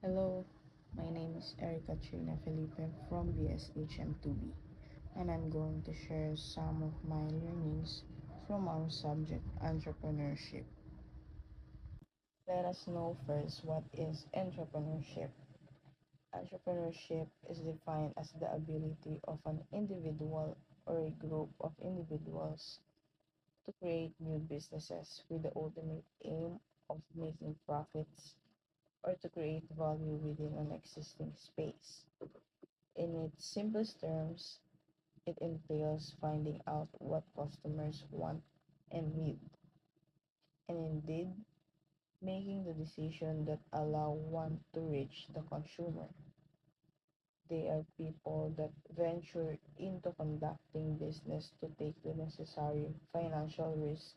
Hello, my name is Erica Trina Felipe from BSHM2B, and I'm going to share some of my learnings from our subject entrepreneurship. Let us know first what is entrepreneurship. Entrepreneurship is defined as the ability of an individual or a group of individuals to create new businesses with the ultimate aim of making profits or to create value within an existing space. In its simplest terms, it entails finding out what customers want and need, and indeed making the decision that allow one to reach the consumer. They are people that venture into conducting business to take the necessary financial risk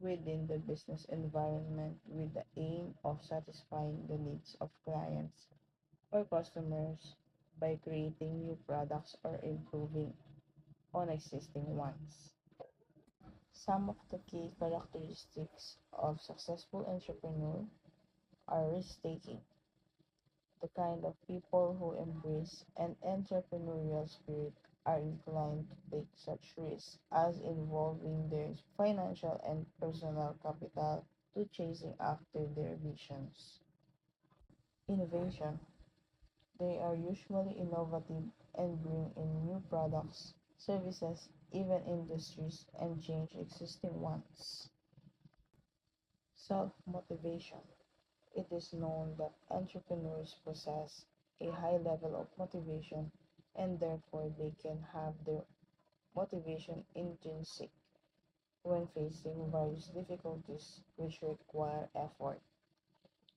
within the business environment with the aim of satisfying the needs of clients or customers by creating new products or improving on existing ones. Some of the key characteristics of successful entrepreneur are risk-taking, the kind of people who embrace an entrepreneurial spirit are inclined to take such risks as involving their financial and personal capital to chasing after their visions. Innovation. They are usually innovative and bring in new products, services, even industries, and change existing ones. Self-motivation. It is known that entrepreneurs possess a high level of motivation and therefore they can have their motivation intrinsic when facing various difficulties which require effort.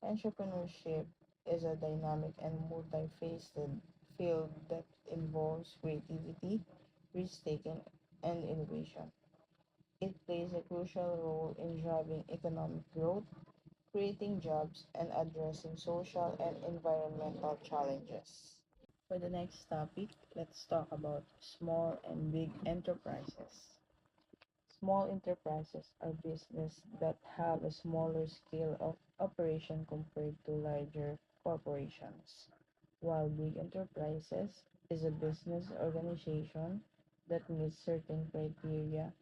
Entrepreneurship is a dynamic and multifaceted field that involves creativity, risk-taking, and innovation. It plays a crucial role in driving economic growth, creating jobs, and addressing social and environmental challenges. For the next topic, let's talk about small and big enterprises. Small enterprises are businesses that have a smaller scale of operation compared to larger corporations, while big enterprises is a business organization that meets certain criteria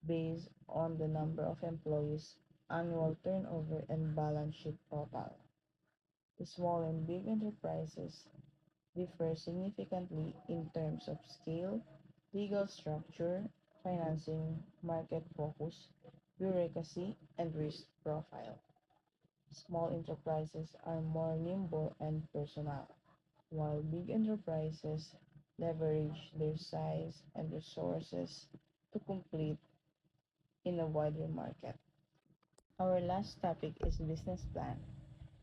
based on the number of employees, annual turnover, and balance sheet total. The small and big enterprises differ significantly in terms of scale, legal structure, financing, market focus, bureaucracy, and risk profile. Small enterprises are more nimble and personal, while big enterprises leverage their size and resources to compete in a wider market. Our last topic is business plan.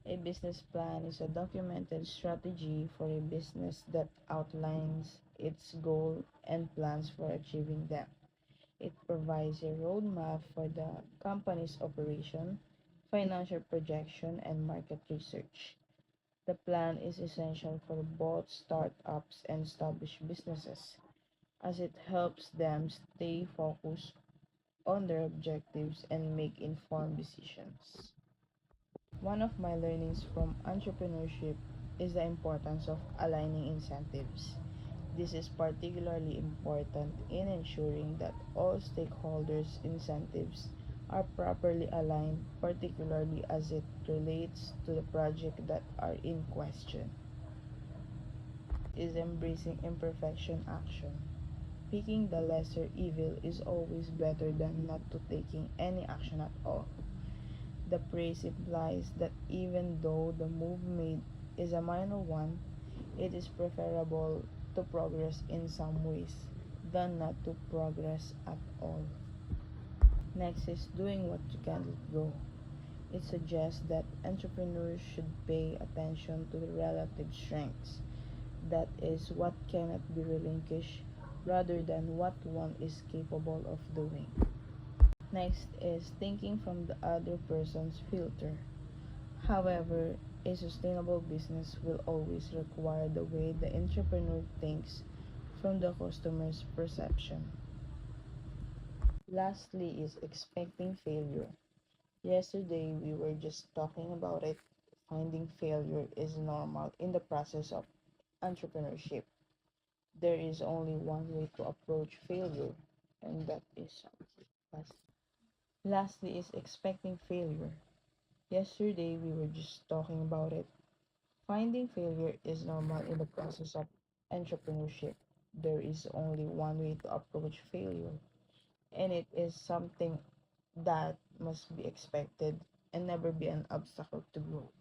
A business plan is a documented strategy for a business that outlines its goal and plans for achieving them. It provides a roadmap for the company's operation, financial projection, and market research. The plan is essential for both startups and established businesses as it helps them stay focused on their objectives and make informed decisions. One of my learnings from entrepreneurship is the importance of aligning incentives. This is particularly important in ensuring that all stakeholders' incentives are properly aligned, particularly as it relates to the project that are in question. Is embracing imperfection action. Picking the lesser evil is always better than not to taking any action at all. The praise implies that even though the move made is a minor one, it is preferable to progress in some ways than not to progress at all. Next is doing what you can let go. It suggests that entrepreneurs should pay attention to the relative strengths, that is, what cannot be relinquished, rather than what one is capable of doing. Next is thinking from the other person's filter. However, a sustainable business will always require the way the entrepreneur thinks from the customer's perception. Lastly is expecting failure. Yesterday we were just talking about it. finding failure is normal in the process of entrepreneurship. There is only one way to approach failure, and that is last- lastly is expecting failure. Yesterday we were just talking about it. Finding failure is normal in the process of entrepreneurship. There is only one way to approach failure, and it is something that must be expected and never be an obstacle to growth.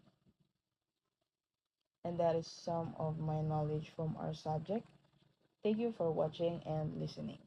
And that is some of my knowledge from our subject. Thank you for watching and listening.